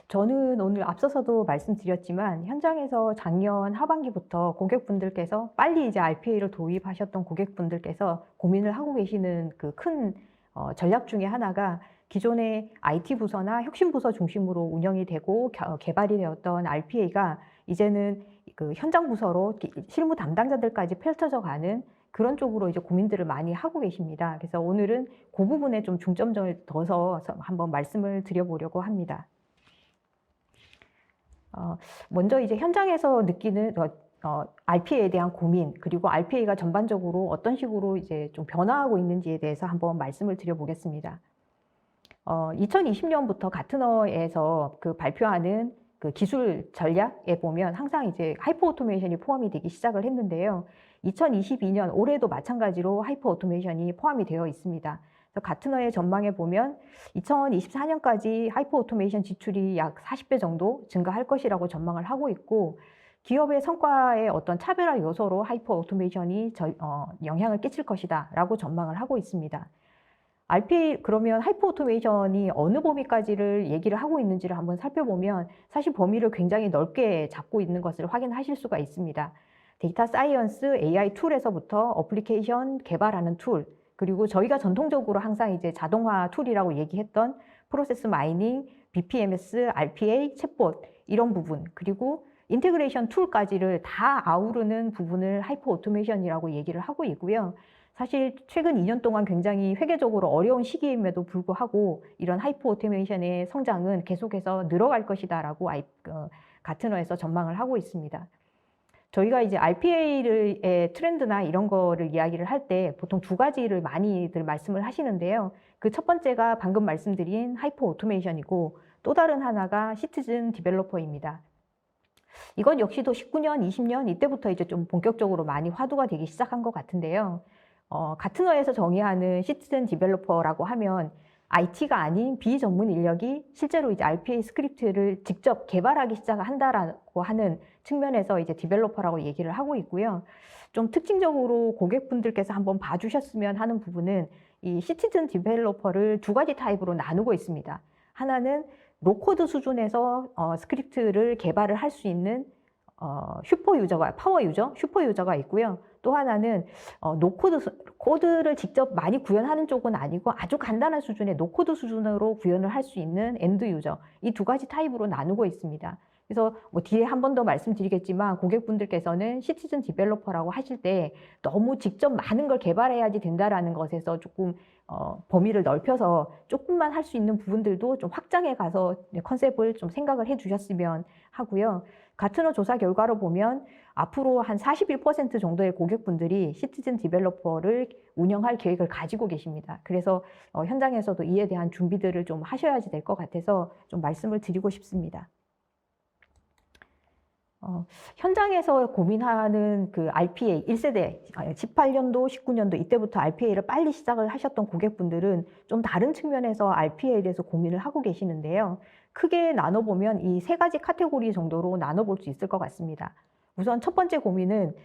저는 오늘 앞서서도 말씀드렸지만 현장에서 작년 하반기부터 고객분들께서 빨리 이제 RPA를 도입하셨던 고객분들께서 고민을 하고 계시는 그 큰 전략 중에 하나가 기존의 IT 부서나 혁신 부서 중심으로 운영이 되고 개발이 되었던 RPA가 이제는 그 현장 부서로 실무 담당자들까지 펼쳐져 가는 그런 쪽으로 이제 고민들을 많이 하고 계십니다. 그래서 오늘은 그 부분에 좀 중점을 둬서 한번 말씀을 드려보려고 합니다. 먼저 이제 현장에서 느끼는 RPA에 대한 고민, 그리고 RPA가 전반적으로 어떤 식으로 이제 좀 변화하고 있는지에 대해서 한번 말씀을 드려보겠습니다. 2020년부터 가트너에서 그 발표하는 그 기술 전략에 보면 항상 이제 하이퍼 오토메이션이 포함이 되기 시작을 했는데요. 2022년 올해도 마찬가지로 하이퍼 오토메이션이 포함이 되어 있습니다. 가트너의 전망에 보면 2024년까지 하이퍼 오토메이션 지출이 약 40배 정도 증가할 것이라고 전망을 하고 있고, 기업의 성과의 어떤 차별화 요소로 하이퍼 오토메이션이 영향을 끼칠 것이다 라고 전망을 하고 있습니다. RPA 그러면 하이퍼 오토메이션이 어느 범위까지를 얘기를 하고 있는지를 한번 살펴보면 사실 범위를 굉장히 넓게 잡고 있는 것을 확인하실 수가 있습니다. 데이터 사이언스, AI 툴에서부터 어플리케이션 개발하는 툴, 그리고 저희가 전통적으로 항상 이제 자동화 툴이라고 얘기했던 프로세스 마이닝, BPMS, RPA, 챗봇 이런 부분, 그리고 인테그레이션 툴까지를 다 아우르는 부분을 하이퍼 오토메이션이라고 얘기를 하고 있고요. 사실 최근 2년 동안 굉장히 회계적으로 어려운 시기임에도 불구하고 이런 하이퍼 오토메이션의 성장은 계속해서 늘어갈 것이다라고 가트너에서 전망을 하고 있습니다. 저희가 이제 RPA의 트렌드나 이런 거를 이야기를 할 때 보통 두 가지를 많이들 말씀을 하시는데요. 그 첫 번째가 방금 말씀드린 하이퍼 오토메이션이고, 또 다른 하나가 시티즌 디벨로퍼입니다. 이건 역시도 19년, 20년 이때부터 이제 좀 본격적으로 많이 화두가 되기 시작한 것 같은데요. 가트너에서 정의하는 시티즌 디벨로퍼라고 하면 IT가 아닌 비전문 인력이 실제로 이제 RPA 스크립트를 직접 개발하기 시작한다라고 하는 측면에서 이제 디벨로퍼라고 얘기를 하고 있고요. 좀 특징적으로 고객분들께서 한번 봐주셨으면 하는 부분은 이 시티즌 디벨로퍼를 두 가지 타입으로 나누고 있습니다. 하나는 로코드 수준에서 스크립트를 개발을 할 수 있는 슈퍼 유저가, 파워 유저, 슈퍼 유저가 있고요. 또 하나는 코드를 직접 많이 구현하는 쪽은 아니고 아주 간단한 수준의 노코드 수준으로 구현을 할 수 있는 엔드 유저, 이 두 가지 타입으로 나누고 있습니다. 그래서 뭐 뒤에 한 번 더 말씀드리겠지만 고객분들께서는 시티즌 디벨로퍼라고 하실 때 너무 직접 많은 걸 개발해야지 된다라는 것에서 조금 범위를 넓혀서 조금만 할 수 있는 부분들도 좀 확장해 가서 컨셉을 좀 생각을 해 주셨으면 하고요. 가트너 조사 결과로 보면 앞으로 한 41% 정도의 고객분들이 시티즌 디벨로퍼를 운영할 계획을 가지고 계십니다. 그래서 현장에서도 이에 대한 준비들을 좀 하셔야지 될 것 같아서 좀 말씀을 드리고 싶습니다. 현장에서 고민하는 그 RPA 1세대, 18년도, 19년도 이때부터 RPA를 빨리 시작을 하셨던 고객분들은 좀 다른 측면에서 RPA에 대해서 고민을 하고 계시는데요. 크게 나눠보면 이 세 가지 카테고리 정도로 나눠볼 수 있을 것 같습니다. 우선 첫 번째 고민은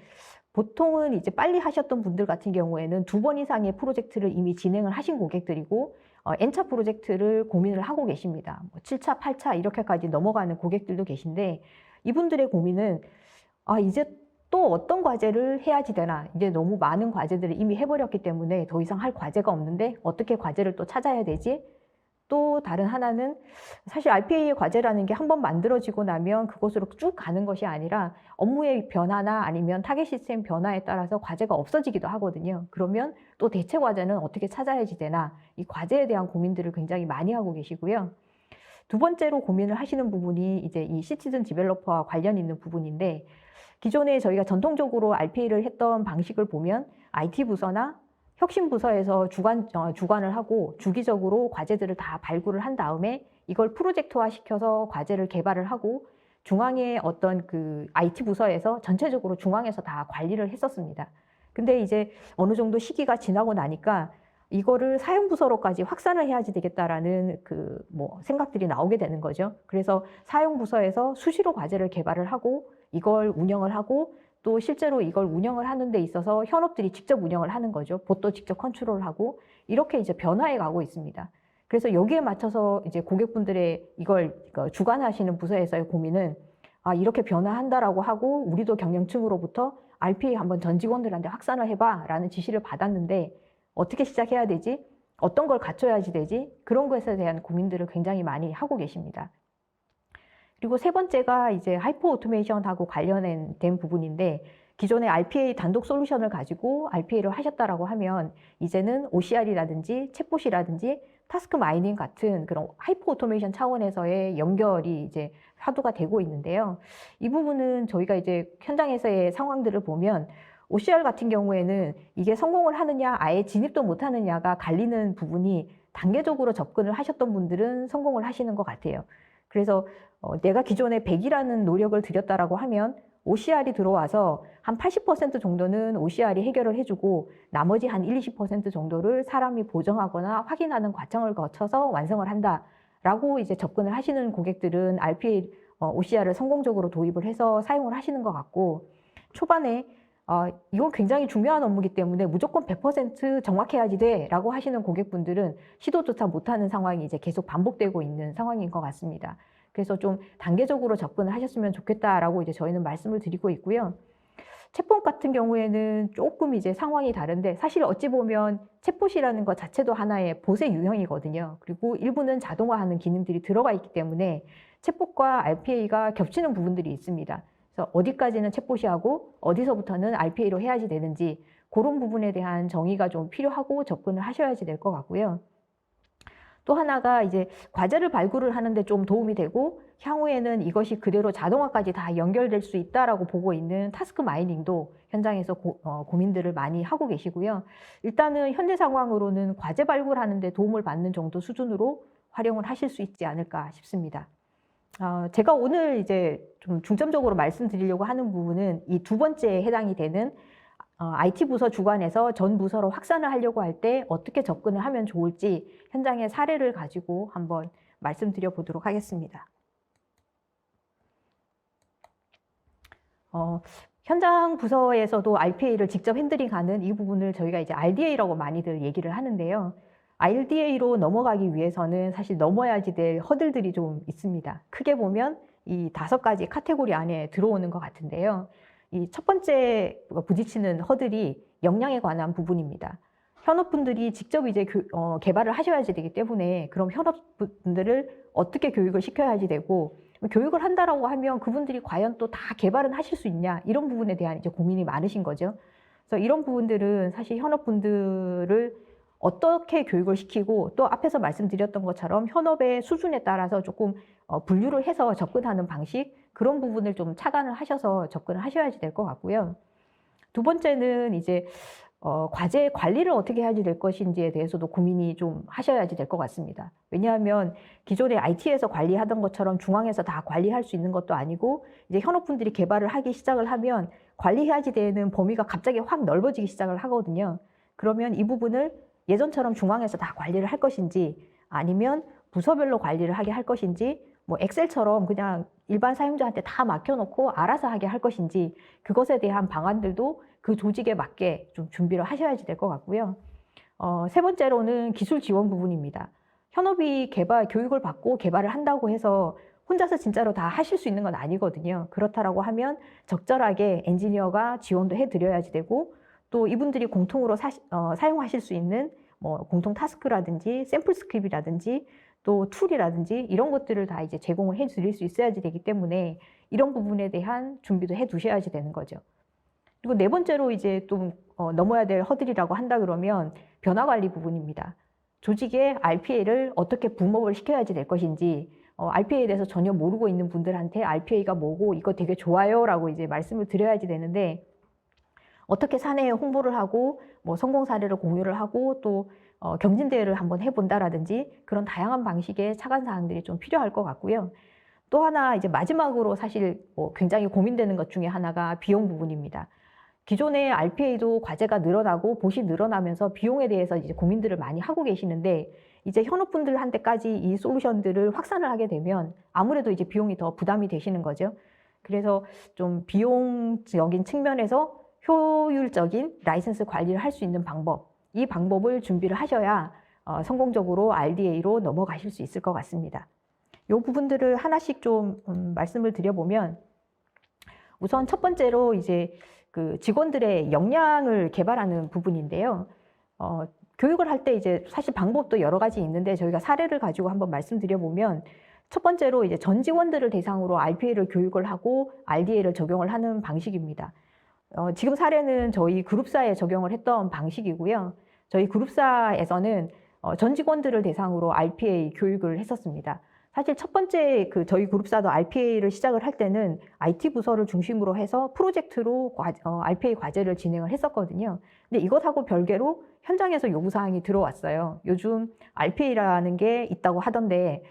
보통은 이제 빨리 하셨던 분들 같은 경우에는 2번 이상의 프로젝트를 이미 진행을 하신 고객들이고, N차 프로젝트를 고민을 하고 계십니다. 뭐 7차, 8차 이렇게까지 넘어가는 고객들도 계신데, 이분들의 고민은 이제 또 어떤 과제를 해야지 되나, 이제 너무 많은 과제들을 이미 해버렸기 때문에 더 이상 할 과제가 없는데 어떻게 과제를 또 찾아야 되지? 또 다른 하나는 사실 RPA의 과제라는 게 한번 만들어지고 나면 그것으로 쭉 가는 것이 아니라 업무의 변화나 아니면 타겟 시스템 변화에 따라서 과제가 없어지기도 하거든요. 그러면 또 대체 과제는 어떻게 찾아야지 되나, 이 과제에 대한 고민들을 굉장히 많이 하고 계시고요. 두 번째로 고민을 하시는 부분이 이제 이 시티즌 디벨로퍼와 관련 있는 부분인데, 기존에 저희가 전통적으로 RPA를 했던 방식을 보면 IT 부서나 혁신 부서에서 주관을 하고 주기적으로 과제들을 다 발굴을 한 다음에 이걸 프로젝트화 시켜서 과제를 개발을 하고 중앙의 어떤 그 IT 부서에서 전체적으로 중앙에서 다 관리를 했었습니다. 근데 이제 어느 정도 시기가 지나고 나니까 이거를 사용부서로까지 확산을 해야지 되겠다라는 그 생각들이 나오게 되는 거죠. 그래서 사용부서에서 수시로 과제를 개발을 하고 이걸 운영을 하고 또 실제로 이걸 운영을 하는 데 있어서 현업들이 직접 운영을 하는 거죠. 봇도 직접 컨트롤하고 이렇게 이제 변화해 가고 있습니다. 그래서 여기에 맞춰서 이제 고객분들의 이걸 주관하시는 부서에서의 고민은 이렇게 변화한다라고 하고 우리도 경영층으로부터 RPA 한번 전 직원들한테 확산을 해봐라는 지시를 받았는데 어떻게 시작해야 되지? 어떤 걸 갖춰야지 되지? 그런 것에 대한 고민들을 굉장히 많이 하고 계십니다. 그리고 세 번째가 이제 하이퍼 오토메이션하고 관련된 부분인데 기존의 RPA 단독 솔루션을 가지고 RPA를 하셨다라고 하면 이제는 OCR이라든지 챗봇이라든지 타스크 마이닝 같은 그런 하이퍼 오토메이션 차원에서의 연결이 이제 화두가 되고 있는데요. 이 부분은 저희가 이제 현장에서의 상황들을 보면 OCR 같은 경우에는 이게 성공을 하느냐 아예 진입도 못 하느냐가 갈리는 부분이 단계적으로 접근을 하셨던 분들은 성공을 하시는 것 같아요. 그래서 내가 기존에 100이라는 노력을 들였다라고 하면 OCR이 들어와서 한 80% 정도는 OCR이 해결을 해주고 나머지 한 20% 정도를 사람이 보정하거나 확인하는 과정을 거쳐서 완성을 한다라고 이제 접근을 하시는 고객들은 RPA OCR을 성공적으로 도입을 해서 사용을 하시는 것 같고 초반에 이건 굉장히 중요한 업무이기 때문에 무조건 100% 정확해야지 돼라고 하시는 고객분들은 시도조차 못하는 상황이 이제 계속 반복되고 있는 상황인 것 같습니다. 그래서 좀 단계적으로 접근을 하셨으면 좋겠다라고 이제 저희는 말씀을 드리고 있고요. 챗봇 같은 경우에는 조금 이제 상황이 다른데 사실 어찌 보면 챗봇이라는 것 자체도 하나의 봇의 유형이거든요. 그리고 일부는 자동화하는 기능들이 들어가 있기 때문에 챗봇과 RPA가 겹치는 부분들이 있습니다. 그래서 어디까지는 챗봇이 하고 어디서부터는 RPA로 해야지 되는지 그런 부분에 대한 정의가 좀 필요하고 접근을 하셔야지 될 것 같고요. 또 하나가 이제 과제를 발굴을 하는데 좀 도움이 되고 향후에는 이것이 그대로 자동화까지 다 연결될 수 있다라고 보고 있는 타스크 마이닝도 현장에서 고민들을 많이 하고 계시고요. 일단은 현재 상황으로는 과제 발굴하는 데 도움을 받는 정도 수준으로 활용을 하실 수 있지 않을까 싶습니다. 제가 오늘 이제 좀 중점적으로 말씀드리려고 하는 부분은 이 두 번째에 해당이 되는 IT 부서 주관에서 전 부서로 확산을 하려고 할 때 어떻게 접근을 하면 좋을지 현장의 사례를 가지고 한번 말씀드려 보도록 하겠습니다. 현장 부서에서도 RPA를 직접 핸들링하는 이 부분을 저희가 이제 RDA라고 많이들 얘기를 하는데요. RDA로 넘어가기 위해서는 사실 넘어야지 될 허들들이 좀 있습니다. 크게 보면 이 5가지 카테고리 안에 들어오는 것 같은데요. 이 첫 번째 부딪히는 허들이 역량에 관한 부분입니다. 현업분들이 직접 이제 개발을 하셔야지 되기 때문에 그럼 현업분들을 어떻게 교육을 시켜야지 되고 교육을 한다라고 하면 그분들이 과연 또 다 개발은 하실 수 있냐 이런 부분에 대한 이제 고민이 많으신 거죠. 그래서 이런 부분들은 사실 현업분들을 어떻게 교육을 시키고 또 앞에서 말씀드렸던 것처럼 현업의 수준에 따라서 조금 분류를 해서 접근하는 방식 그런 부분을 좀 착안을 하셔서 접근을 하셔야지 될 것 같고요. 두 번째는 이제 과제 관리를 어떻게 해야지 될 것인지에 대해서도 고민이 좀 하셔야지 될 것 같습니다. 왜냐하면 기존에 IT에서 관리하던 것처럼 중앙에서 다 관리할 수 있는 것도 아니고 이제 현업분들이 개발을 하기 시작을 하면 관리해야지 되는 범위가 갑자기 확 넓어지기 시작을 하거든요. 그러면 이 부분을 예전처럼 중앙에서 다 관리를 할 것인지 아니면 부서별로 관리를 하게 할 것인지 뭐 엑셀처럼 그냥 일반 사용자한테 다 맡겨놓고 알아서 하게 할 것인지 그것에 대한 방안들도 그 조직에 맞게 좀 준비를 하셔야지 될 것 같고요. 세 번째로는 기술 지원 부분입니다. 현업이 교육을 받고 개발을 한다고 해서 혼자서 진짜로 다 하실 수 있는 건 아니거든요. 그렇다라고 하면 적절하게 엔지니어가 지원도 해드려야지 되고 또 이분들이 공통으로 사용하실 수 있는 뭐 공통 타스크라든지 샘플 스크립이라든지 또 툴이라든지 이런 것들을 다 이제 제공을 해 드릴 수 있어야지 되기 때문에 이런 부분에 대한 준비도 해 두셔야지 되는 거죠. 그리고 네 번째로 이제 좀 넘어야 될 허들이라고 한다 그러면 변화 관리 부분입니다. 조직의 RPA를 어떻게 붐업을 시켜야지 될 것인지 RPA에 대해서 전혀 모르고 있는 분들한테 RPA가 뭐고 이거 되게 좋아요 라고 이제 말씀을 드려야지 되는데 어떻게 사내에 홍보를 하고 뭐 성공 사례를 공유를 하고 또 경진대회를 한번 해본다라든지 그런 다양한 방식의 차관 사항들이 좀 필요할 것 같고요. 또 하나 이제 마지막으로 사실 굉장히 고민되는 것 중에 하나가 비용 부분입니다. 기존의 RPA도 과제가 늘어나고 봇이 늘어나면서 비용에 대해서 이제 고민들을 많이 하고 계시는데 이제 현업분들한테까지 이 솔루션들을 확산을 하게 되면 아무래도 이제 비용이 더 부담이 되시는 거죠. 그래서 좀 비용적인 측면에서 효율적인 라이선스 관리를 할 수 있는 방법, 이 방법을 준비를 하셔야 성공적으로 RDA로 넘어가실 수 있을 것 같습니다. 이 부분들을 하나씩 좀 말씀을 드려보면, 우선 첫 번째로 이제 그 직원들의 역량을 개발하는 부분인데요. 교육을 할 때 이제 사실 방법도 여러 가지 있는데 저희가 사례를 가지고 한번 말씀드려보면, 첫 번째로 이제 전 직원들을 대상으로 RPA를 교육을 하고 RDA를 적용을 하는 방식입니다. 지금 사례는 저희 그룹사에 적용을 했던 방식이고요. 저희 그룹사에서는 전 직원들을 대상으로 RPA 교육을 했었습니다. 사실 첫 번째 저희 그룹사도 RPA를 시작을 할 때는 IT 부서를 중심으로 해서 프로젝트로 RPA 과제를 진행을 했었거든요. 근데 이것하고 별개로 현장에서 요구사항이 들어왔어요. 요즘 RPA라는 게 있다고 하던데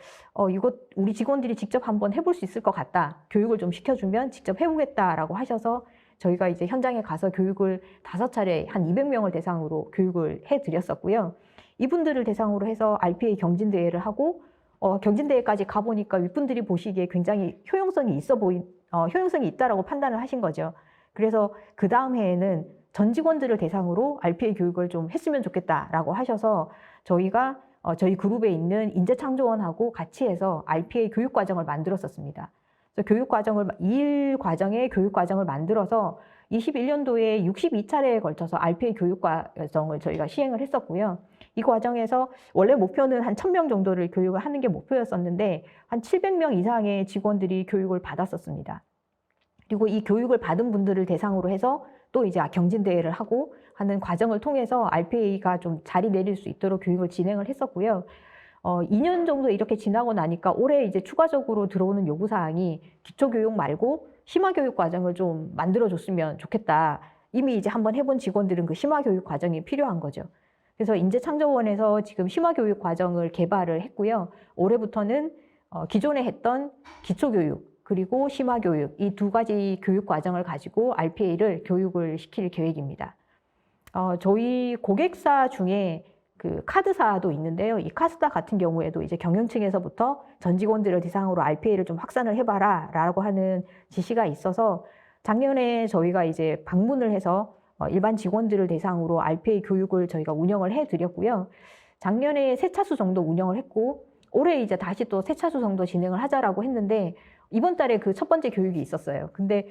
이거 우리 직원들이 직접 한번 해볼 수 있을 것 같다. 교육을 좀 시켜주면 직접 해보겠다라고 하셔서 저희가 이제 현장에 가서 교육을 5차례 한 200명을 대상으로 교육을 해드렸었고요. 이분들을 대상으로 해서 RPA 경진대회를 하고 경진대회까지 가보니까 윗분들이 보시기에 굉장히 효용성이 있다라고 판단을 하신 거죠. 그래서 그 다음 해에는 전 직원들을 대상으로 RPA 교육을 좀 했으면 좋겠다라고 하셔서 저희가 저희 그룹에 있는 인재창조원하고 같이 해서 RPA 교육 과정을 만들었었습니다. 그래서 2일 과정의 교육 과정을 만들어서 21년도에 62차례에 걸쳐서 RPA 교육 과정을 저희가 시행을 했었고요. 이 과정에서 원래 목표는 한 1000명 정도를 교육을 하는 게 목표였었는데 한 700명 이상의 직원들이 교육을 받았었습니다. 그리고 이 교육을 받은 분들을 대상으로 해서 또 이제 경진대회를 하고 하는 과정을 통해서 RPA가 좀 자리 내릴 수 있도록 교육을 진행을 했었고요. 2년 정도 이렇게 지나고 나니까 올해 이제 추가적으로 들어오는 요구사항이 기초교육 말고 심화교육 과정을 좀 만들어줬으면 좋겠다. 이미 이제 한번 해본 직원들은 그 심화교육 과정이 필요한 거죠. 그래서 인재창조원에서 지금 심화교육 과정을 개발을 했고요. 올해부터는 기존에 했던 기초교육 그리고 심화교육 이 2가지 교육 과정을 가지고 RPA를 교육을 시킬 계획입니다. 저희 고객사 중에 그 카드사도 있는데요. 이 카드사 같은 경우에도 이제 경영층에서부터 전 직원들을 대상으로 RPA를 좀 확산을 해봐라 라고 하는 지시가 있어서 작년에 저희가 이제 방문을 해서 일반 직원들을 대상으로 RPA 교육을 저희가 운영을 해드렸고요. 작년에 3차수 정도 운영을 했고 올해 이제 다시 또 3차수 정도 진행을 하자라고 했는데 이번 달에 그 첫 번째 교육이 있었어요. 근데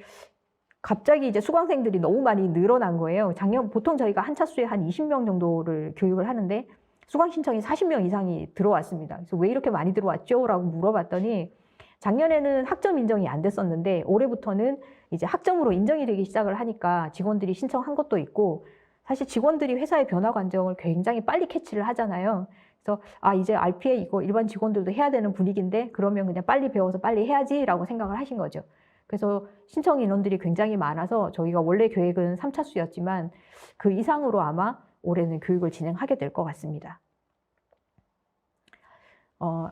갑자기 이제 수강생들이 너무 많이 늘어난 거예요. 작년 보통 저희가 한 차수에 한 20명 정도를 교육을 하는데 수강 신청이 40명 이상이 들어왔습니다. 그래서 왜 이렇게 많이 들어왔죠? 라고 물어봤더니 작년에는 학점 인정이 안 됐었는데 올해부터는 이제 학점으로 인정이 되기 시작을 하니까 직원들이 신청한 것도 있고 사실 직원들이 회사의 변화 과정을 굉장히 빨리 캐치를 하잖아요. 그래서 이제 RPA 이거 일반 직원들도 해야 되는 분위기인데 그러면 그냥 빨리 배워서 빨리 해야지라고 생각을 하신 거죠. 그래서 신청 인원들이 굉장히 많아서 저희가 원래 계획은 3차수였지만 그 이상으로 아마 올해는 교육을 진행하게 될 것 같습니다.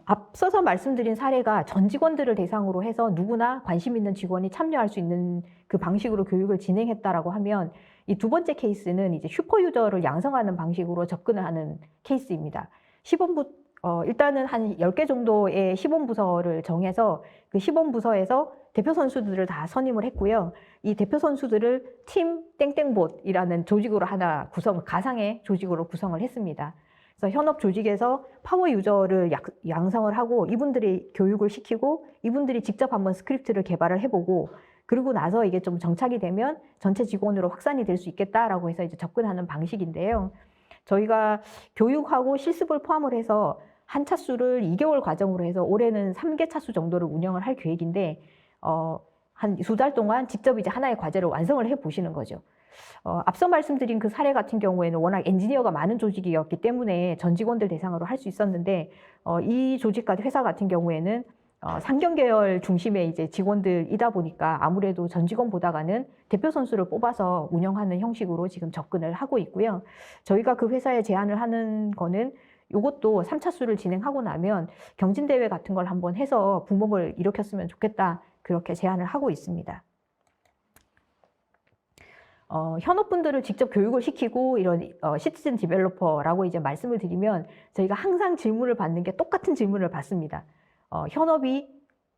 앞서서 말씀드린 사례가 전 직원들을 대상으로 해서 누구나 관심 있는 직원이 참여할 수 있는 그 방식으로 교육을 진행했다라고 하면 이 2번째 케이스는 이제 슈퍼유저를 양성하는 방식으로 접근을 하는 케이스입니다. 일단은 한 10개 정도의 시범부서를 정해서 그 시범부서에서 대표 선수들을 다 선임을 했고요. 이 대표 선수들을 팀 땡땡봇이라는 조직으로 가상의 조직으로 구성을 했습니다. 그래서 현업 조직에서 파워 유저를 양성을 하고 이분들이 교육을 시키고 이분들이 직접 한번 스크립트를 개발을 해보고 그리고 나서 이게 좀 정착이 되면 전체 직원으로 확산이 될 수 있겠다라고 해서 이제 접근하는 방식인데요. 저희가 교육하고 실습을 포함을 해서 한 차수를 2개월 과정으로 해서 올해는 3개 차수 정도를 운영을 할 계획인데 한 2달 동안 직접 이제 하나의 과제를 완성을 해 보시는 거죠. 앞서 말씀드린 그 사례 같은 경우에는 워낙 엔지니어가 많은 조직이었기 때문에 전 직원들 대상으로 할 수 있었는데 이 회사 같은 경우에는 상경 계열 중심의 이제 직원들이다 보니까 아무래도 전 직원보다가는 대표 선수를 뽑아서 운영하는 형식으로 지금 접근을 하고 있고요. 저희가 그 회사에 제안을 하는 거는 이것도 3차수를 진행하고 나면 경진대회 같은 걸 한번 해서 붐업을 일으켰으면 좋겠다. 그렇게 제안을 하고 있습니다. 현업분들을 직접 교육을 시키고 이런 시티즌 디벨로퍼라고 이제 말씀을 드리면 저희가 항상 질문을 받는 게 똑같은 질문을 받습니다. 현업이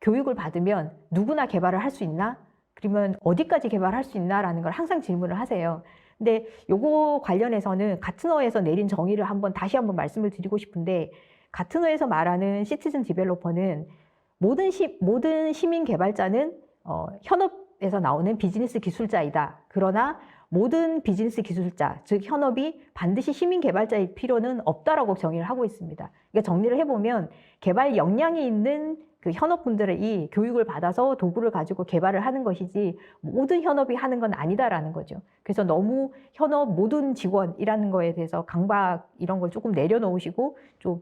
교육을 받으면 누구나 개발을 할 수 있나? 그러면 어디까지 개발할 수 있나라는 걸 항상 질문을 하세요. 근데 요거 관련해서는 가트너에서 내린 정의를 다시 한번 말씀을 드리고 싶은데, 가트너에서 말하는 시티즌 디벨로퍼는 모든 시민 개발자는 현업에서 나오는 비즈니스 기술자이다. 그러나 모든 비즈니스 기술자, 즉 현업이 반드시 시민 개발자일 필요는 없다라고 정의를 하고 있습니다. 그러니까 정리를 해보면 개발 역량이 있는 그 현업분들이 교육을 받아서 도구를 가지고 개발을 하는 것이지 모든 현업이 하는 건 아니다라는 거죠. 그래서 너무 현업 모든 직원이라는 거에 대해서 강박 이런 걸 조금 내려놓으시고 좀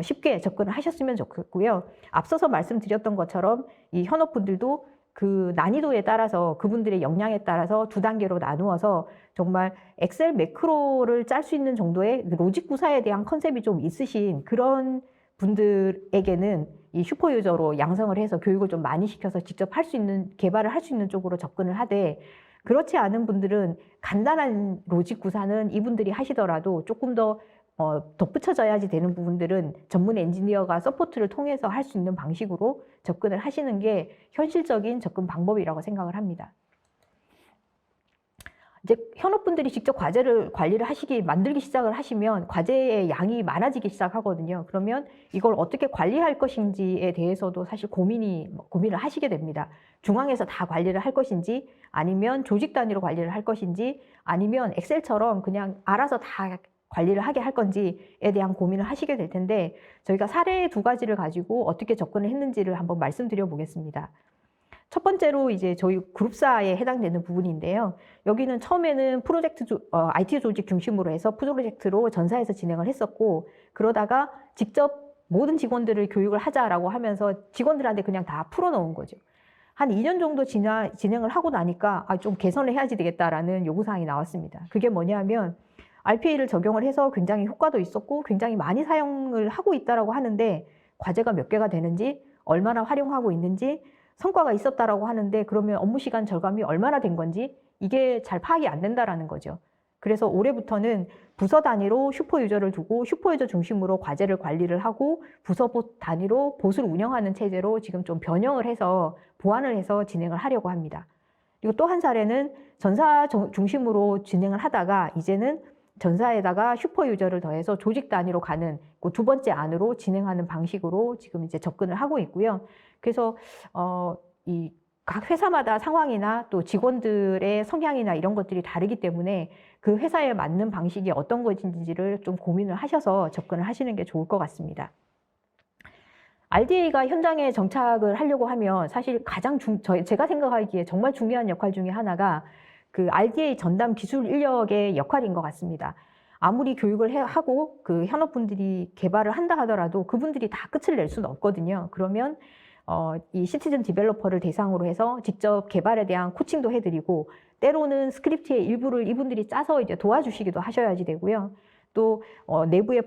쉽게 접근을 하셨으면 좋겠고요. 앞서서 말씀드렸던 것처럼 이 현업분들도 그 난이도에 따라서 그분들의 역량에 따라서 두 단계로 나누어서 정말 엑셀 매크로를 짤 수 있는 정도의 로직 구사에 대한 컨셉이 좀 있으신 그런 분들에게는 이 슈퍼 유저로 양성을 해서 교육을 좀 많이 시켜서 직접 할 수 있는, 개발을 할 수 있는 쪽으로 접근을 하되, 그렇지 않은 분들은 간단한 로직 구사는 이분들이 하시더라도 조금 더 덧붙여져야지 되는 부분들은 전문 엔지니어가 서포트를 통해서 할 수 있는 방식으로 접근을 하시는 게 현실적인 접근 방법이라고 생각을 합니다. 이제 현업분들이 직접 과제를 관리를 만들기 시작을 하시면 과제의 양이 많아지기 시작하거든요. 그러면 이걸 어떻게 관리할 것인지에 대해서도 사실 고민을 하시게 됩니다. 중앙에서 다 관리를 할 것인지, 아니면 조직 단위로 관리를 할 것인지, 아니면 엑셀처럼 그냥 알아서 다 관리를 하게 할 건지에 대한 고민을 하시게 될 텐데, 저희가 사례 두 가지를 가지고 어떻게 접근을 했는지를 한번 말씀드려 보겠습니다. 첫 번째로 이제 저희 그룹사에 해당되는 부분인데요. 여기는 처음에는 IT 조직 중심으로 해서 프로젝트로 전사에서 진행을 했었고, 그러다가 직접 모든 직원들을 교육을 하자라고 하면서 직원들한테 그냥 다 풀어놓은 거죠. 한 2년 정도 진행을 하고 나니까 좀 개선을 해야지 되겠다라는 요구사항이 나왔습니다. 그게 뭐냐면 RPA를 적용을 해서 굉장히 효과도 있었고 굉장히 많이 사용을 하고 있다라고 하는데, 과제가 몇 개가 되는지, 얼마나 활용하고 있는지, 성과가 있었다라고 하는데 그러면 업무 시간 절감이 얼마나 된 건지 이게 잘 파악이 안 된다라는 거죠. 그래서 올해부터는 부서 단위로 슈퍼 유저를 두고 슈퍼 유저 중심으로 과제를 관리를 하고 부서 단위로 봇을 운영하는 체제로 지금 좀 변형을 해서 보완을 해서 진행을 하려고 합니다. 그리고 또 한 사례는 전사 중심으로 진행을 하다가 이제는 전사에다가 슈퍼 유저를 더해서 조직 단위로 가는 그 두 번째 안으로 진행하는 방식으로 지금 이제 접근을 하고 있고요. 그래서 이 각 회사마다 상황이나 또 직원들의 성향이나 이런 것들이 다르기 때문에 그 회사에 맞는 방식이 어떤 것인지를 좀 고민을 하셔서 접근을 하시는 게 좋을 것 같습니다. RDA가 현장에 정착을 하려고 하면 사실 제가 생각하기에 정말 중요한 역할 중에 하나가 그 RDA 전담 기술 인력의 역할인 것 같습니다. 아무리 교육을 하고 그 현업분들이 개발을 한다 하더라도 그분들이 다 끝을 낼 수는 없거든요. 그러면 이 시티즌 디벨로퍼를 대상으로 해서 직접 개발에 대한 코칭도 해드리고, 때로는 스크립트의 일부를 이분들이 짜서 이제 도와주시기도 하셔야지 되고요. 또 내부에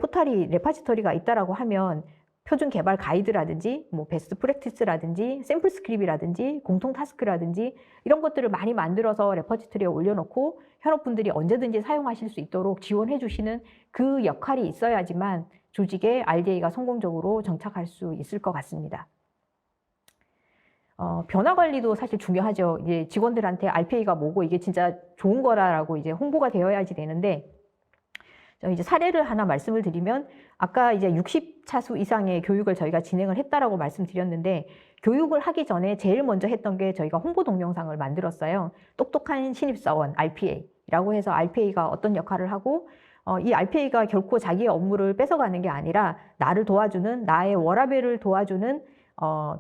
레파지터리가 있다라고 하면 표준 개발 가이드라든지 뭐 베스트 프랙티스라든지 샘플 스크립이라든지 공통 타스크라든지 이런 것들을 많이 만들어서 레퍼지터리에 올려놓고 현업분들이 언제든지 사용하실 수 있도록 지원해 주시는 그 역할이 있어야지만 조직에 RDA가 성공적으로 정착할 수 있을 것 같습니다. 변화 관리도 사실 중요하죠. 이제 직원들한테 RPA가 뭐고 이게 진짜 좋은 거라고 이제 홍보가 되어야지 되는데, 이제 사례를 하나 말씀을 드리면, 아까 이제 60차수 이상의 교육을 저희가 진행을 했다라고 말씀드렸는데, 교육을 하기 전에 제일 먼저 했던 게 저희가 홍보 동영상을 만들었어요. 똑똑한 신입사원 RPA라고 해서 RPA가 어떤 역할을 하고, 이 RPA가 결코 자기의 업무를 뺏어가는 게 아니라 나를 도와주는, 나의 워라밸을 도와주는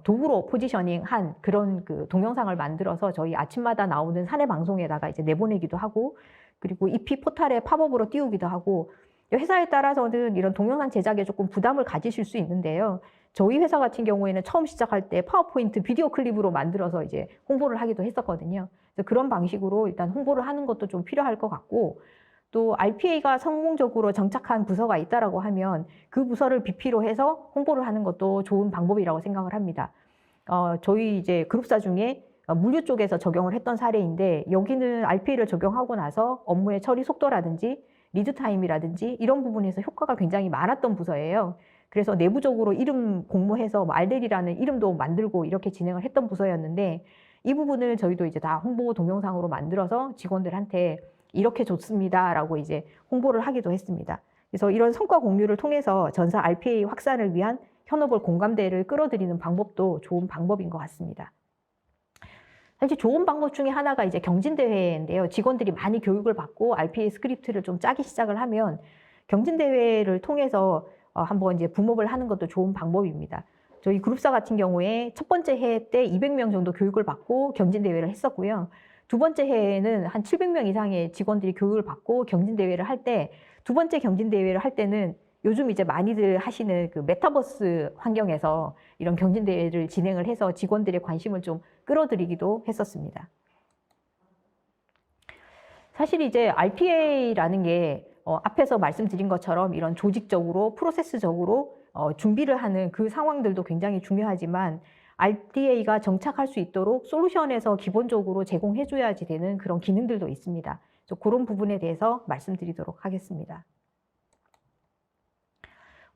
도구로 포지셔닝한 그런 그 동영상을 만들어서 저희 아침마다 나오는 사내 방송에다가 이제 내보내기도 하고, 그리고 EP 포탈에 팝업으로 띄우기도 하고, 회사에 따라서는 이런 동영상 제작에 조금 부담을 가지실 수 있는데요. 저희 회사 같은 경우에는 처음 시작할 때 파워포인트 비디오 클립으로 만들어서 이제 홍보를 하기도 했었거든요. 그래서 그런 방식으로 일단 홍보를 하는 것도 좀 필요할 것 같고, 또 RPA가 성공적으로 정착한 부서가 있다라고 하면 그 부서를 BP로 해서 홍보를 하는 것도 좋은 방법이라고 생각을 합니다. 저희 이제 그룹사 중에 물류 쪽에서 적용을 했던 사례인데, 여기는 RPA를 적용하고 나서 업무의 처리 속도라든지 리드 타임이라든지 이런 부분에서 효과가 굉장히 많았던 부서예요. 그래서 내부적으로 이름 공모해서 뭐 알델이라는 이름도 만들고 이렇게 진행을 했던 부서였는데 이 부분을 저희도 이제 다 홍보 동영상으로 만들어서 직원들한테 이렇게 좋습니다라고 이제 홍보를 하기도 했습니다. 그래서 이런 성과 공유를 통해서 전사 RPA 확산을 위한 현업을 공감대를 끌어들이는 방법도 좋은 방법인 것 같습니다. 사실 좋은 방법 중에 하나가 이제 경진대회인데요. 직원들이 많이 교육을 받고 RPA 스크립트를 좀 짜기 시작을 하면 경진대회를 통해서 한번 이제 붐업을 하는 것도 좋은 방법입니다. 저희 그룹사 같은 경우에 첫 번째 해 때 200명 정도 교육을 받고 경진대회를 했었고요. 두 번째 해에는 한 700명 이상의 직원들이 교육을 받고 경진대회를 할 때, 두 번째 경진대회를 할 때는 요즘 이제 많이들 하시는 그 메타버스 환경에서 이런 경진대회를 진행을 해서 직원들의 관심을 좀 끌어들이기도 했었습니다. 사실 이제 RPA라는 게 앞에서 말씀드린 것처럼 이런 조직적으로, 프로세스적으로 준비를 하는 그 상황들도 굉장히 중요하지만 RPA가 정착할 수 있도록 솔루션에서 기본적으로 제공해줘야지 되는 그런 기능들도 있습니다. 그런 부분에 대해서 말씀드리도록 하겠습니다.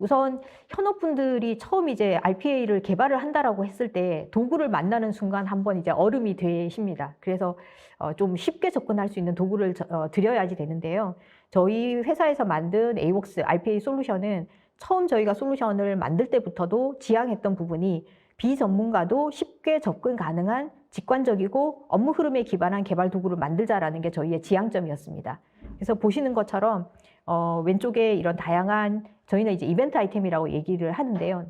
우선 현업분들이 처음 이제 RPA를 개발을 한다라고 했을 때 도구를 만나는 순간 한번 이제 얼음이 되십니다. 그래서 좀 쉽게 접근할 수 있는 도구를 드려야지 되는데요. 저희 회사에서 만든 에이웍스 RPA 솔루션은 처음 저희가 솔루션을 만들 때부터도 지향했던 부분이 비전문가도 쉽게 접근 가능한 직관적이고 업무 흐름에 기반한 개발 도구를 만들자라는 게 저희의 지향점이었습니다. 그래서 보시는 것처럼 왼쪽에 이런 다양한 저희는 이제 이벤트 아이템이라고 얘기를 하는데요.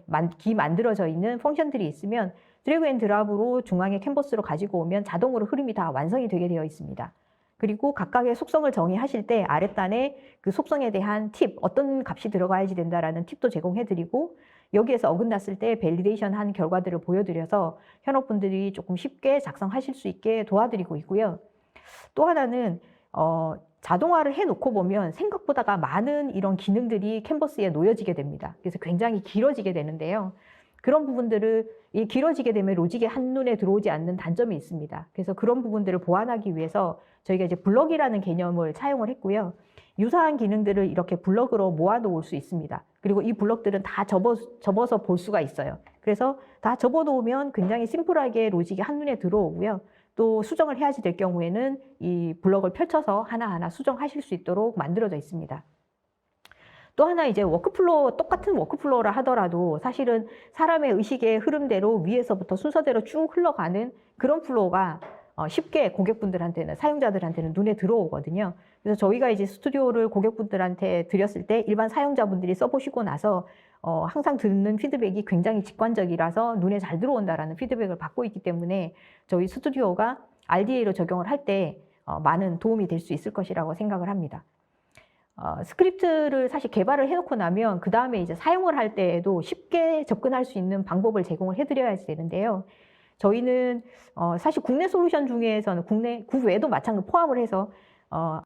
만들어져 있는 펑션들이 있으면 드래그 앤 드랍으로 중앙에 캔버스로 가지고 오면 자동으로 흐름이 다 완성이 되게 되어 있습니다. 그리고 각각의 속성을 정의하실 때 아랫단에 그 속성에 대한 팁, 어떤 값이 들어가야지 된다라는 팁도 제공해드리고 여기에서 어긋났을 때 밸리데이션 한 결과들을 보여드려서 현업분들이 조금 쉽게 작성하실 수 있게 도와드리고 있고요. 또 하나는 자동화를 해놓고 보면 생각보다가 많은 이런 기능들이 캔버스에 놓여지게 됩니다. 그래서 굉장히 길어지게 되는데요. 그런 부분들을 길어지게 되면 로직이 한눈에 들어오지 않는 단점이 있습니다. 그래서 그런 부분들을 보완하기 위해서 저희가 이제 블럭이라는 개념을 차용을 했고요. 유사한 기능들을 이렇게 블럭으로 모아놓을 수 있습니다. 그리고 이 블럭들은 다 접어서 볼 수가 있어요. 그래서 다 접어놓으면 굉장히 심플하게 로직이 한눈에 들어오고요. 또 수정을 해야지 될 경우에는 이 블럭을 펼쳐서 하나하나 수정하실 수 있도록 만들어져 있습니다. 또 하나 이제 워크플로우, 똑같은 워크플로우라 하더라도 사실은 사람의 의식의 흐름대로 위에서부터 순서대로 쭉 흘러가는 그런 플로우가 쉽게 고객분들한테는, 사용자들한테는 눈에 들어오거든요. 그래서 저희가 이제 스튜디오를 고객분들한테 드렸을 때 일반 사용자분들이 써보시고 나서 항상 듣는 피드백이 굉장히 직관적이라서 눈에 잘 들어온다라는 피드백을 받고 있기 때문에 저희 스튜디오가 RDA로 적용을 할 때 많은 도움이 될 수 있을 것이라고 생각을 합니다. 스크립트를 사실 개발을 해놓고 나면 그 다음에 이제 사용을 할 때에도 쉽게 접근할 수 있는 방법을 제공을 해드려야 되는데요. 저희는 사실 국내 솔루션 중에서는 국외도 마찬가지로 포함을 해서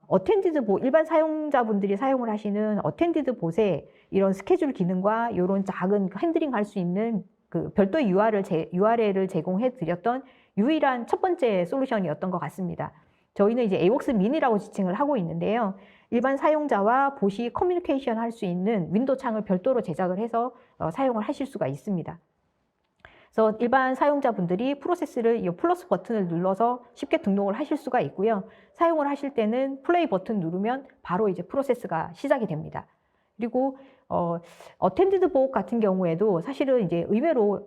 어텐디드 봇, 일반 사용자분들이 사용을 하시는 어텐디드 봇에 이런 스케줄 기능과 이런 작은 핸들링 할 수 있는 그 별도의 URL을 제공해 드렸던 유일한 첫 번째 솔루션이었던 것 같습니다. 저희는 이제 에이웍스 미니라고 지칭을 하고 있는데요. 일반 사용자와 봇이 커뮤니케이션 할 수 있는 윈도우 창을 별도로 제작을 해서 사용을 하실 수가 있습니다. 그래서 일반 사용자분들이 프로세스를 이 플러스 버튼을 눌러서 쉽게 등록을 하실 수가 있고요. 사용을 하실 때는 플레이 버튼 누르면 바로 이제 프로세스가 시작이 됩니다. 그리고 어텐디드 봇 같은 경우에도 사실은 이제 의외로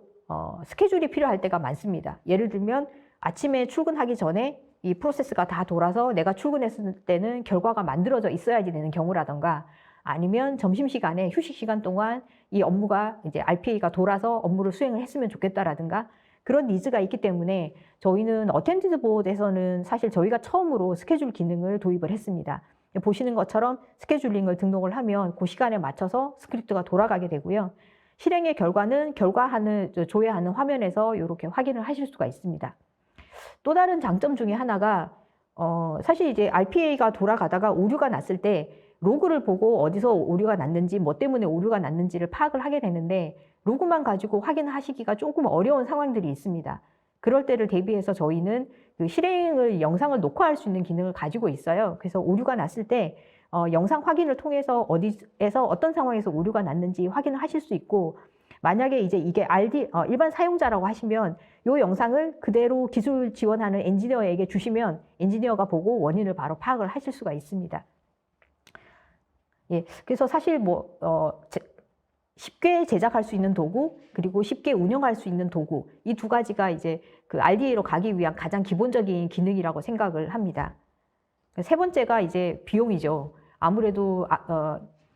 스케줄이 필요할 때가 많습니다. 예를 들면 아침에 출근하기 전에 이 프로세스가 다 돌아서 내가 출근했을 때는 결과가 만들어져 있어야지 되는 경우라던가 아니면 점심시간에 휴식 시간 동안 이 업무가 이제 RPA가 돌아서 업무를 수행을 했으면 좋겠다라든가 그런 니즈가 있기 때문에 저희는 어텐디드 봇에서는 사실 저희가 처음으로 스케줄 기능을 도입을 했습니다. 보시는 것처럼 스케줄링을 등록을 하면 그 시간에 맞춰서 스크립트가 돌아가게 되고요. 실행의 결과는 조회하는 화면에서 이렇게 확인을 하실 수가 있습니다. 또 다른 장점 중에 하나가 사실 이제 RPA가 돌아가다가 오류가 났을 때 로그를 보고 어디서 오류가 났는지 뭐 때문에 오류가 났는지를 파악을 하게 되는데 로그만 가지고 확인하시기가 조금 어려운 상황들이 있습니다. 그럴 때를 대비해서 저희는 그 실행을 영상을 녹화할 수 있는 기능을 가지고 있어요. 그래서 오류가 났을 때 영상 확인을 통해서 어디에서 어떤 상황에서 오류가 났는지 확인을 하실 수 있고, 만약에 이제 이게 일반 사용자라고 하시면 이 영상을 그대로 기술 지원하는 엔지니어에게 주시면 엔지니어가 보고 원인을 바로 파악을 하실 수가 있습니다. 예, 그래서 사실 쉽게 제작할 수 있는 도구, 그리고 쉽게 운영할 수 있는 도구, 이 두 가지가 이제 그 RDA로 가기 위한 가장 기본적인 기능이라고 생각을 합니다. 세 번째가 이제 비용이죠. 아무래도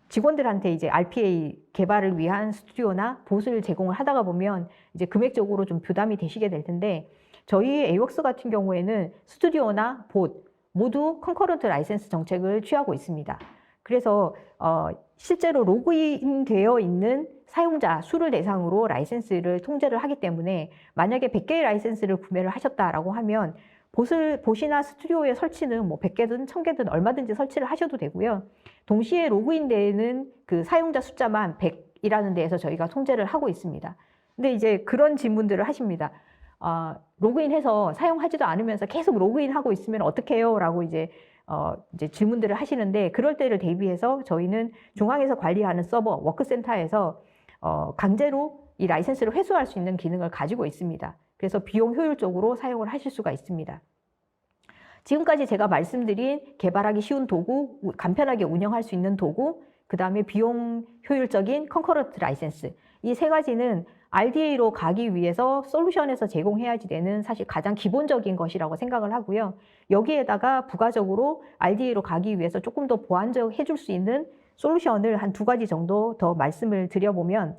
직원들한테 이제 RPA 개발을 위한 스튜디오나 봇을 제공을 하다가 보면 이제 금액적으로 좀 부담이 되시게 될 텐데, 저희 에이웍스 같은 경우에는 스튜디오나 봇 모두 컨커런트 라이센스 정책을 취하고 있습니다. 그래서 실제로 로그인 되어 있는 사용자 수를 대상으로 라이센스를 통제를 하기 때문에, 만약에 100개의 라이센스를 구매를 하셨다라고 하면 봇이나 스튜디오의 설치는 100개든 1000개든 얼마든지 설치를 하셔도 되고요. 동시에 로그인 되는 그 사용자 숫자만 100이라는 데에서 저희가 통제를 하고 있습니다. 근데 이제 그런 질문들을 하십니다. 로그인해서 사용하지도 않으면서 계속 로그인하고 있으면 어떡해요? 라고 이제 질문들을 하시는데, 그럴 때를 대비해서 저희는 중앙에서 관리하는 서버, 워크센터에서 강제로 이 라이센스를 회수할 수 있는 기능을 가지고 있습니다. 그래서 비용 효율적으로 사용을 하실 수가 있습니다. 지금까지 제가 말씀드린 개발하기 쉬운 도구, 간편하게 운영할 수 있는 도구, 그 다음에 비용 효율적인 컨커런트 라이센스, 이 세 가지는 RDA로 가기 위해서 솔루션에서 제공해야지 되는 사실 가장 기본적인 것이라고 생각을 하고요. 여기에다가 부가적으로 RDA로 가기 위해서 조금 더 보완적 해줄 수 있는 솔루션을 한 두 가지 정도 더 말씀을 드려보면,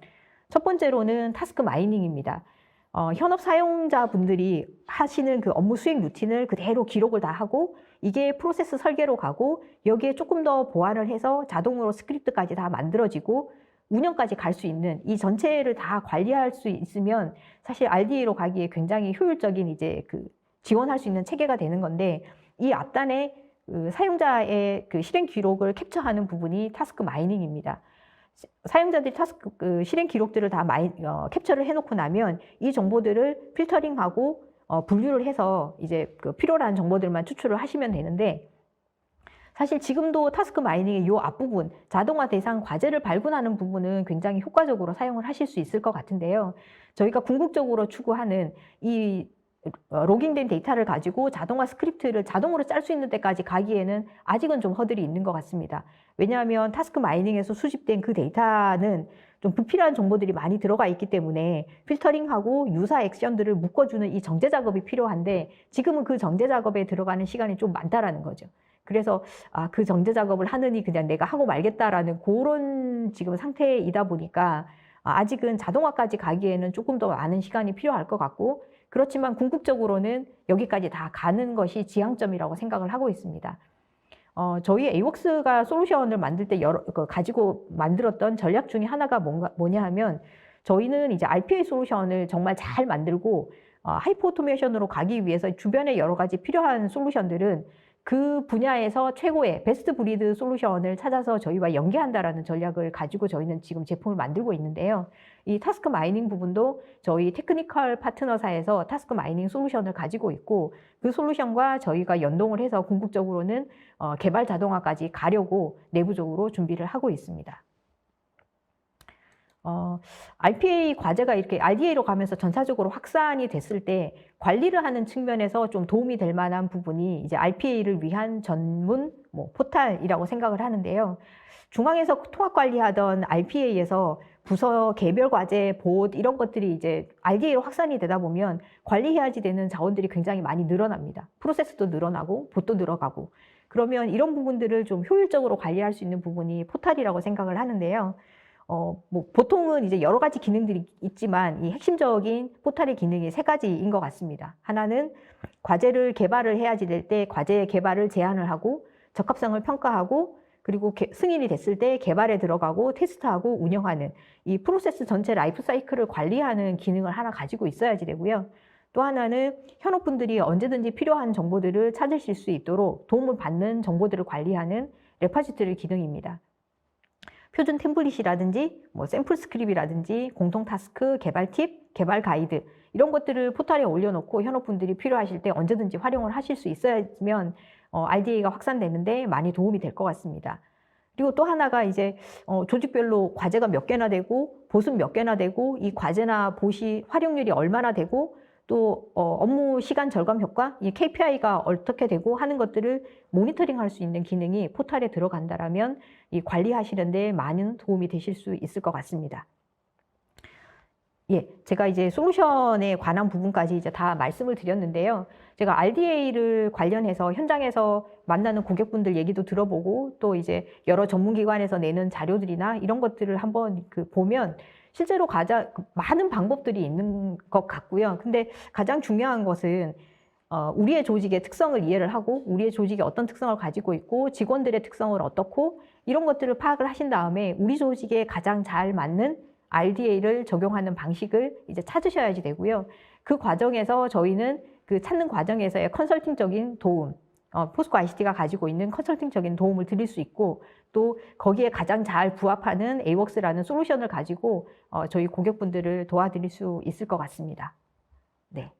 첫 번째로는 타스크 마이닝입니다. 현업 사용자분들이 하시는 그 업무 수행 루틴을 그대로 기록을 다 하고, 이게 프로세스 설계로 가고, 여기에 조금 더 보완을 해서 자동으로 스크립트까지 다 만들어지고 운영까지 갈 수 있는 이 전체를 다 관리할 수 있으면 사실 RDA로 가기에 굉장히 효율적인 이제 그 지원할 수 있는 체계가 되는 건데, 이 앞단에 그 사용자의 그 실행 기록을 캡처하는 부분이 타스크 마이닝입니다. 사용자들이 타스크 실행 기록들을 다 캡처를 해놓고 나면 이 정보들을 필터링하고 분류를 해서 이제 그 필요로 한 정보들만 추출을 하시면 되는데, 사실 지금도 타스크 마이닝의 이 앞부분, 자동화 대상 과제를 발굴하는 부분은 굉장히 효과적으로 사용을 하실 수 있을 것 같은데요. 저희가 궁극적으로 추구하는 이 로깅된 데이터를 가지고 자동화 스크립트를 자동으로 짤 수 있는 데까지 가기에는 아직은 좀 허들이 있는 것 같습니다. 왜냐하면 타스크 마이닝에서 수집된 그 데이터는 좀 불필요한 정보들이 많이 들어가 있기 때문에 필터링하고 유사 액션들을 묶어주는 이 정제 작업이 필요한데, 지금은 그 정제 작업에 들어가는 시간이 좀 많다라는 거죠. 그래서 그 정제 작업을 하느니 그냥 내가 하고 말겠다라는 그런 지금 상태이다 보니까 아직은 자동화까지 가기에는 조금 더 많은 시간이 필요할 것 같고, 그렇지만 궁극적으로는 여기까지 다 가는 것이 지향점이라고 생각을 하고 있습니다. 저희 에이웍스가 솔루션을 만들 때 가지고 만들었던 전략 중에 하나가 뭐냐 하면, 저희는 이제 RPA 솔루션을 정말 잘 만들고 하이퍼 오토메이션으로 가기 위해서 주변에 여러 가지 필요한 솔루션들은 그 분야에서 최고의 베스트 브리드 솔루션을 찾아서 저희와 연계한다라는 전략을 가지고 저희는 지금 제품을 만들고 있는데요. 이 타스크 마이닝 부분도 저희 테크니컬 파트너사에서 타스크 마이닝 솔루션을 가지고 있고, 그 솔루션과 저희가 연동을 해서 궁극적으로는 개발 자동화까지 가려고 내부적으로 준비를 하고 있습니다. RPA 과제가 이렇게 RDA로 가면서 전사적으로 확산이 됐을 때 관리를 하는 측면에서 좀 도움이 될 만한 부분이 이제 RPA를 위한 전문 포탈이라고 생각을 하는데요. 중앙에서 통합 관리하던 RPA에서 부서 개별 과제, 봇 이런 것들이 이제 RDA로 확산이 되다 보면 관리해야지 되는 자원들이 굉장히 많이 늘어납니다. 프로세스도 늘어나고 봇도 늘어가고, 그러면 이런 부분들을 좀 효율적으로 관리할 수 있는 부분이 포탈이라고 생각을 하는데요. 보통은 이제 여러 가지 기능들이 있지만 이 핵심적인 포탈의 기능이 세 가지인 것 같습니다. 하나는 과제를 개발을 해야지 될 때 과제 개발을 제안을 하고 적합성을 평가하고, 그리고 승인이 됐을 때 개발에 들어가고 테스트하고 운영하는 이 프로세스 전체 라이프 사이클을 관리하는 기능을 하나 가지고 있어야지 되고요. 또 하나는 현업분들이 언제든지 필요한 정보들을 찾으실 수 있도록 도움을 받는 정보들을 관리하는 레파지토리 기능입니다. 표준 템플릿이라든지 샘플 스크립이라든지 공통 타스크, 개발 팁, 개발 가이드 이런 것들을 포털에 올려놓고 현업분들이 필요하실 때 언제든지 활용을 하실 수 있어야면 RDA가 확산되는데 많이 도움이 될 것 같습니다. 그리고 또 하나가 이제 조직별로 과제가 몇 개나 되고 보습 몇 개나 되고 이 과제나 보시 활용률이 얼마나 되고 또 업무 시간 절감 효과, 이 KPI가 어떻게 되고 하는 것들을 모니터링할 수 있는 기능이 포털에 들어간다라면 이 관리하시는 데 많은 도움이 되실 수 있을 것 같습니다. 예, 제가 이제 솔루션에 관한 부분까지 이제 다 말씀을 드렸는데요. 제가 RDA를 관련해서 현장에서 만나는 고객분들 얘기도 들어보고 또 이제 여러 전문기관에서 내는 자료들이나 이런 것들을 한번 보면 실제로 가장 많은 방법들이 있는 것 같고요. 근데 가장 중요한 것은 우리의 조직의 특성을 이해를 하고 우리의 조직이 어떤 특성을 가지고 있고 직원들의 특성을 어떻고 이런 것들을 파악을 하신 다음에 우리 조직에 가장 잘 맞는 RDA를 적용하는 방식을 이제 찾으셔야지 되고요. 그 과정에서 저희는 그 찾는 과정에서의 컨설팅적인 도움, 포스코 ICT가 가지고 있는 컨설팅적인 도움을 드릴 수 있고 또 거기에 가장 잘 부합하는 에이웍스라는 솔루션을 가지고 저희 고객분들을 도와드릴 수 있을 것 같습니다. 네.